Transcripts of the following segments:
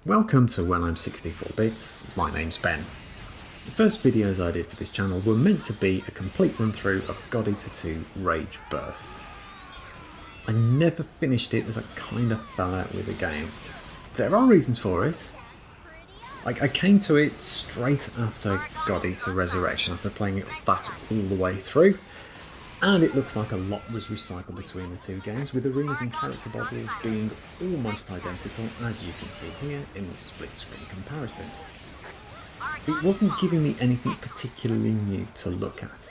Welcome to When I'm 64 Bits, my name's Ben. The first videos I did for this channel were meant to be a complete run through of God Eater 2 Rage Burst. I never finished it as I kinda fell out with the game. There are reasons for it. I came to it straight after God Eater Resurrection, after playing that all the way through, and it looks like a lot was recycled between the two games, with arenas and character bodies being almost identical, as you can see here in this split screen comparison. It wasn't giving me anything particularly new to look at.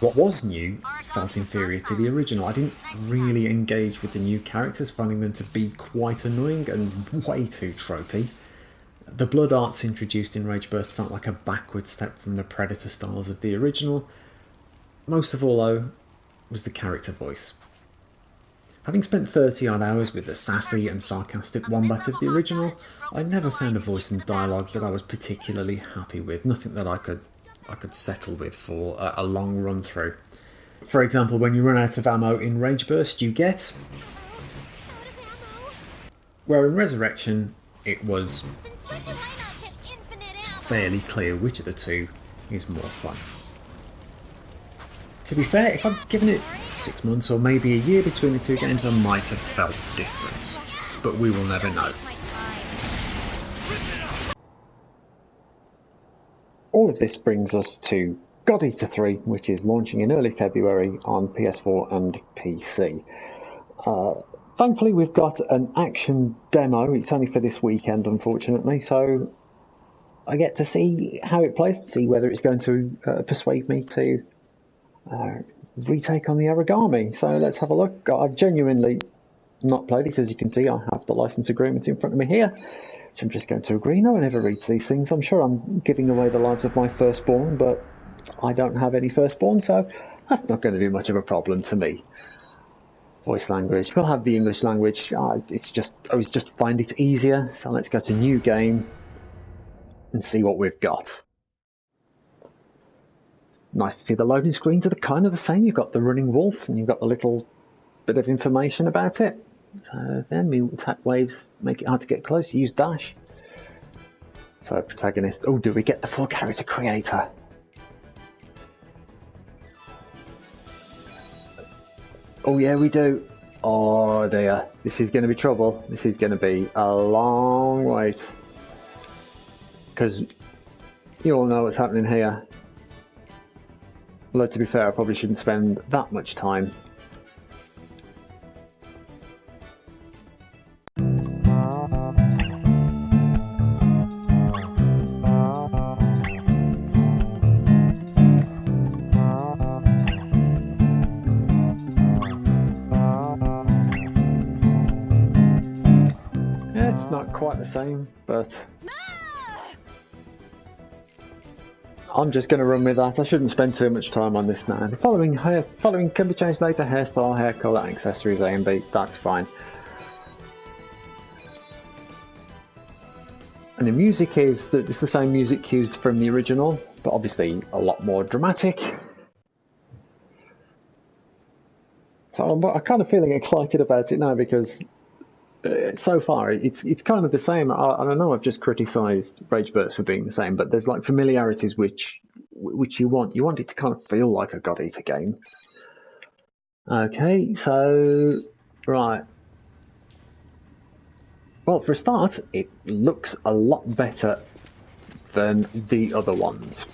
What was new felt inferior to the original. I didn't really engage with the new characters, finding them to be quite annoying and way too tropey. The blood arts introduced in Rage Burst felt like a backward step from the Predator styles of the original. Most of all, though, was the character voice. Having spent 30 odd hours with the sassy and sarcastic wombat of the original, I never found a voice and dialogue that I was particularly happy with, nothing that I could settle with for a long run through. For example, when you run out of ammo in Rage Burst, you get... where in Resurrection, it was fairly clear which of the two is more fun. To be fair, if I'd given it 6 months or maybe a year between the two games, I might have felt different. But we will never know. All of this brings us to God Eater 3, which is launching in early February on PS4 and PC. Thankfully, we've got an action demo. It's only for this weekend, unfortunately, so I get to see how it plays, see whether it's going to persuade me to retake on the origami. So let's have a look. I've genuinely not played it, as you can see. I have the license agreement in front of me here, which I'm just going to agree. No one ever reads these things. I'm sure I'm giving away the lives of my firstborn, but I don't have any firstborn, so that's not going to be much of a problem to me. Voice language. We'll have the English language. I always just find it easier. So let's go to new game and see what we've got. Nice to see the loading screens are kind of the same. You've got the running wolf and you've got the little bit of information about it. Then the attack waves make it hard to get close. Use dash. So protagonist. Oh, do we get the full character creator? Oh yeah, we do. Oh dear, this is going to be trouble. This is going to be a long wait. Because you all know what's happening here. Although, to be fair, I probably shouldn't spend that much time. Yeah, it's not quite the same, but... I'm just going to run with that. I shouldn't spend too much time on this now. The following can be changed later. Hairstyle, hair colour, accessories A and B. That's fine. And the music is it's the same music used from the original, but obviously a lot more dramatic. So I'm kind of feeling excited about it now because so far it's kind of the same. I know I've just criticised Rage Burst for being the same, but there's like familiarities which you want. You want it to kind of feel like a God Eater game. Okay, so right. Well, for a start, it looks a lot better than the other ones.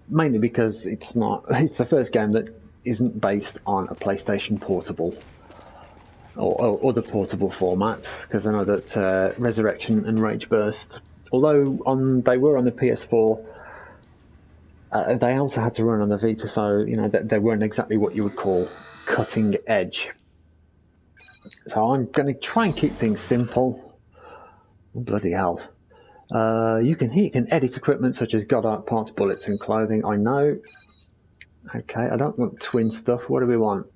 Mainly because it's the first game that isn't based on a PlayStation Portable. Or other portable formats, because I know that Resurrection and Rage Burst, although they were on the PS4, they also had to run on the Vita, so you know they weren't exactly what you would call cutting edge. So I'm going to try and keep things simple. Oh, bloody hell! You can edit equipment such as god art parts, bullets, and clothing. I know. Okay, I don't want twin stuff. What do we want?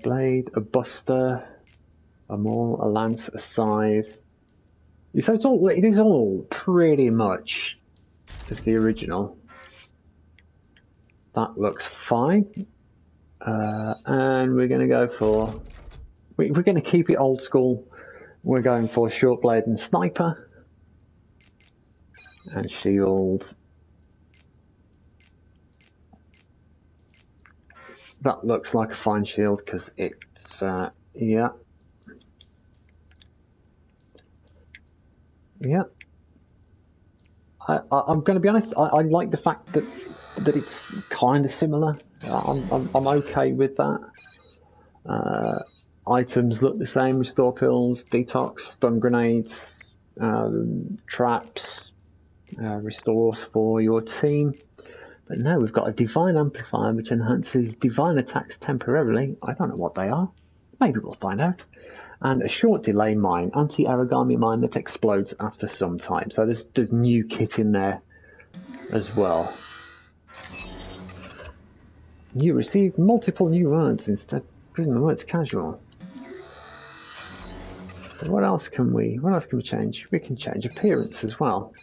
Blade, a buster, a maul, a lance, a scythe. So it is all pretty much as the original. That looks fine. And we're going to go for we're going to keep it old school. We're going for short blade and sniper. And shield. That looks like a fine shield because it's, yeah. Yeah. I'm going to be honest, I like the fact that it's kind of similar. I'm okay with that. Items look the same: restore pills, detox, stun grenades, traps, restores for your team. But now we've got a divine amplifier which enhances divine attacks temporarily. I don't know what they are. Maybe we'll find out. And a short delay mine, anti-origami mine that explodes after some time. So there's new kit in there as well. You received multiple new words instead of putting the words casual. But what else can we change? We can change appearance as well.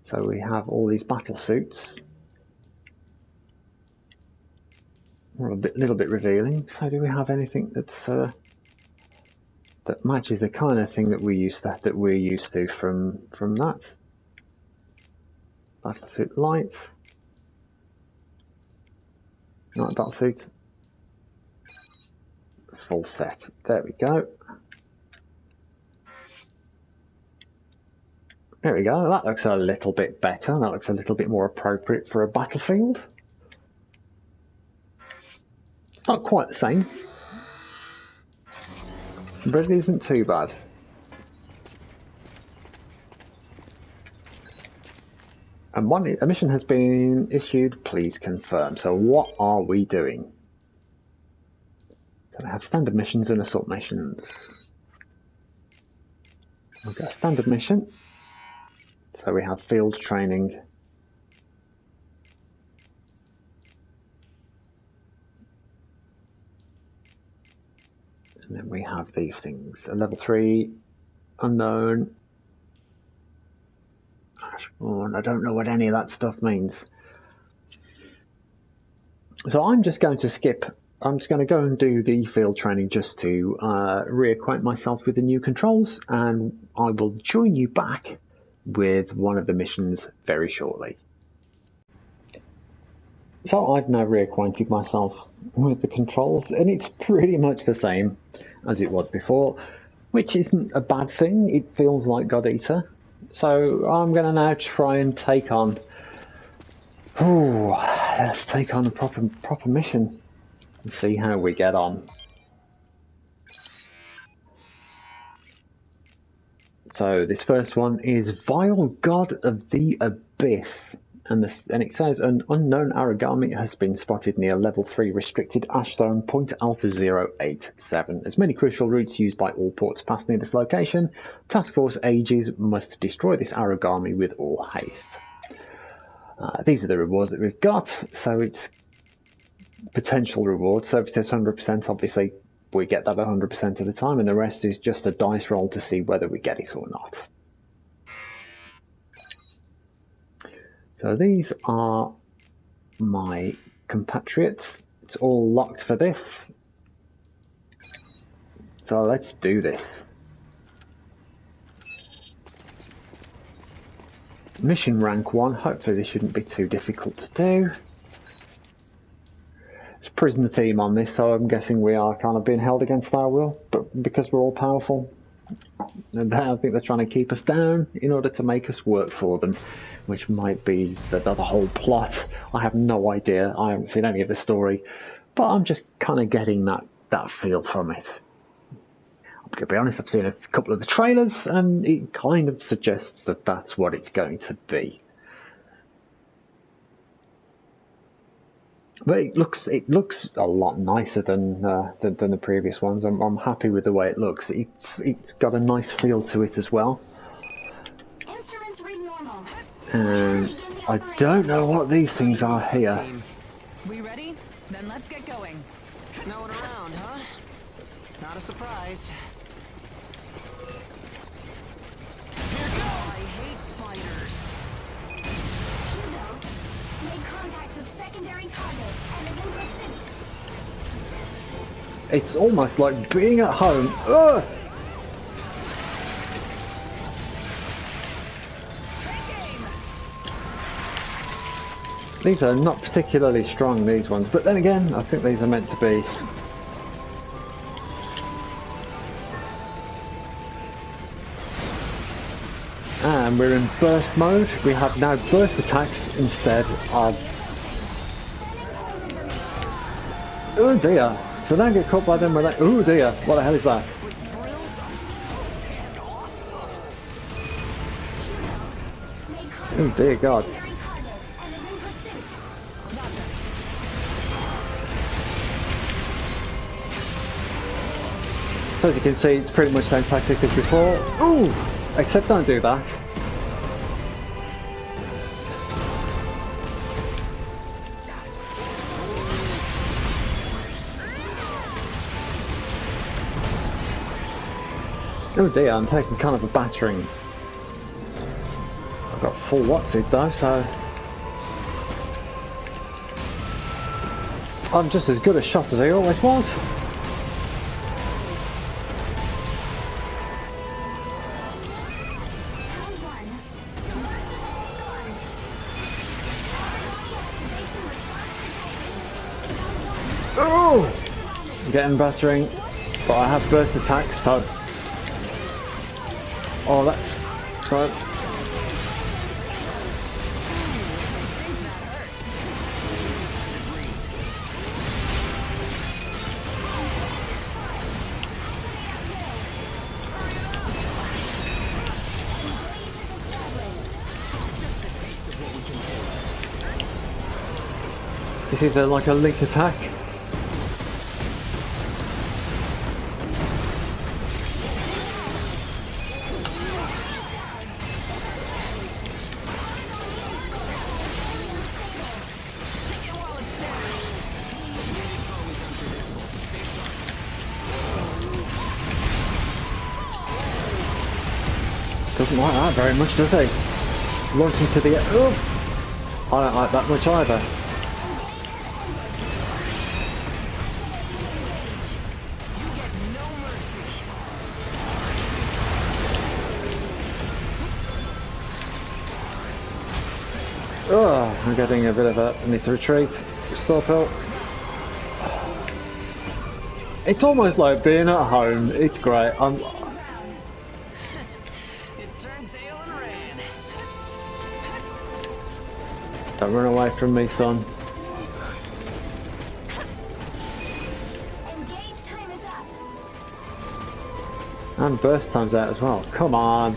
So we have all these battle suits. Little bit revealing. So do we have anything that's that matches the kind of thing that we're used to from that? Battlesuit light. Night battlesuit. Full set. There we go. There we go. That looks a little bit better. That looks a little bit more appropriate for a battlefield. It's not quite the same, but it isn't too bad. And a mission has been issued, please confirm. So what are we doing? So we have standard missions and assault missions. We've got a standard mission. So we have field training. And then we have these things. A level 3 unknown. Ashbourne. I don't know what any of that stuff means. So I'm just going to skip. I'm just going to go and do the field training just to reacquaint myself with the new controls, and I will join you back with one of the missions very shortly. So I've now reacquainted myself with the controls, and it's pretty much the same as it was before, which isn't a bad thing. It feels like God Eater. So I'm going to now try and take on... let's take on a proper mission and see how we get on. So this first one is Vile God of the Abyss. And it says an unknown origami has been spotted near level 3 restricted ash zone point alpha 087. As many crucial routes used by all ports pass near this location, Task Force Aegis must destroy this origami with all haste. These are the rewards that we've got. So it's potential reward. Service test 100%. Obviously, we get that 100% of the time, and the rest is just a dice roll to see whether we get it or not. So these are my compatriots. It's all locked for this. So let's do this. Mission rank 1. Hopefully this shouldn't be too difficult to do. It's prisoner theme on this, so I'm guessing we are kind of being held against our will, but because we're all powerful. And I think they're trying to keep us down in order to make us work for them, which might be the whole plot. I have no idea. I haven't seen any of the story, but I'm just kind of getting that feel from it. I'm going to be honest, I've seen a couple of the trailers, and it kind of suggests that that's what it's going to be. But it looks a lot nicer than the previous ones. I'm happy with the way it looks. It's got a nice feel to it as well. Instruments read normal. And I don't know what these things are here. We ready? Then let's get going. No one around, huh? Not a surprise. Here goes! I hate spiders. Hugo made contact with secondary target and is in pursuit. It's almost like being at home. Ugh! These are not particularly strong, these ones, but then again, I think these are meant to be. And we're in burst mode. We have now burst attacks instead of... Oh dear. So don't get caught by them with that. Oh dear. What the hell is that? Oh dear God. So as you can see, it's pretty much the same tactic as before. Ooh! Except don't do that. Oh dear, I'm taking kind of a battering. I've got full What's-It though, so... I'm just as good a shot as I always was. Oh! I'm getting battering, but I have burst attacks, so... Oh, that's... So... This is like a link attack. Doesn't like that very much, does he? Launching to the... Oh! I don't like that much either. Oh, I'm getting a bit of a... I need to retreat. Stop help. It's almost like being at home. It's great. I'm... Don't run away from me, son. Engage time is up. And burst time's out as well. Come on.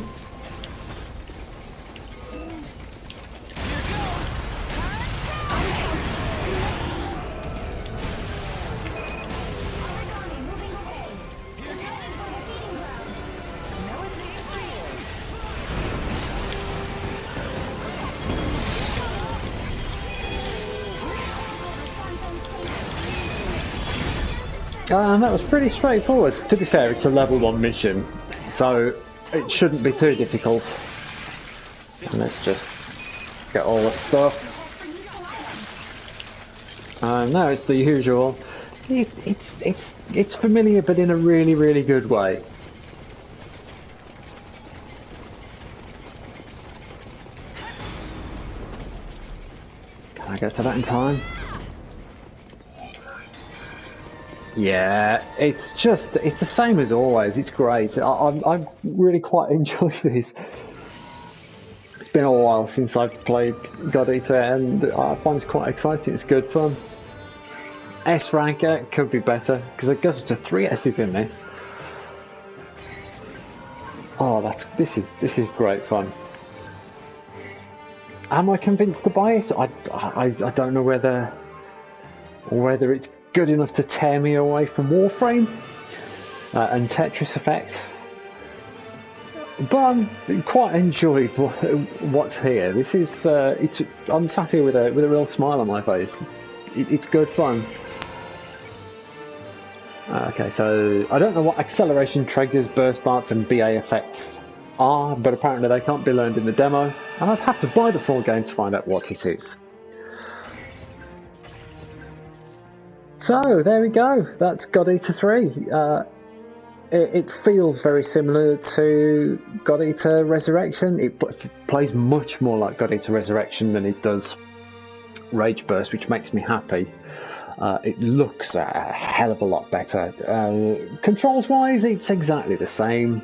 And that was pretty straightforward. To be fair, it's a level 1 mission, so it shouldn't be too difficult. And let's just get all the stuff. Now it's the usual. It's familiar, but in a really, really good way. Can I get to that in time? Yeah, it's the same as always. It's great. I really quite enjoy this. It's been a while since I've played God Eater, and I find it quite exciting. It's good fun. S ranker could be better because it goes up to 3 S's in this. Oh, this is great fun. Am I convinced to buy it? I don't know whether it's good enough to tear me away from Warframe and Tetris Effect, but I'm quite enjoyed what's here. This is I'm sat here with a real smile on my face. It's good fun. Okay, so I don't know what acceleration triggers, burst darts and BA effects are, but apparently they can't be learned in the demo, and I'd have to buy the full game to find out what it is. So there we go. That's God Eater 3. It feels very similar to God Eater Resurrection. It plays much more like God Eater Resurrection than it does Rage Burst, which makes me happy. It looks a hell of a lot better. Controls wise, it's exactly the same.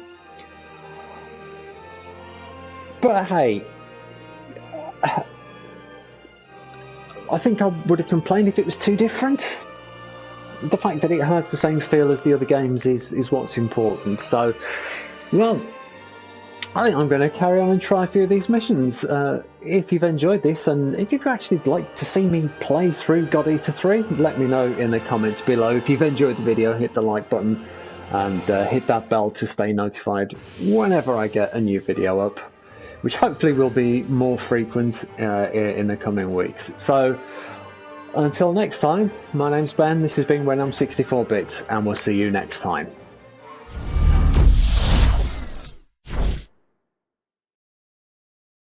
But hey, I think I would have complained if it was too different. The fact that it has the same feel as the other games is what's important. So, well, I think I'm going to carry on and try a few of these missions. If you've enjoyed this, and if you'd actually like to see me play through God Eater 3, let me know in the comments below. If you've enjoyed the video, hit the like button and hit that bell to stay notified whenever I get a new video up, which hopefully will be more frequent in the coming weeks. So, until next time, my name's Ben, this has been When I'm 64 Bits, and we'll see you next time.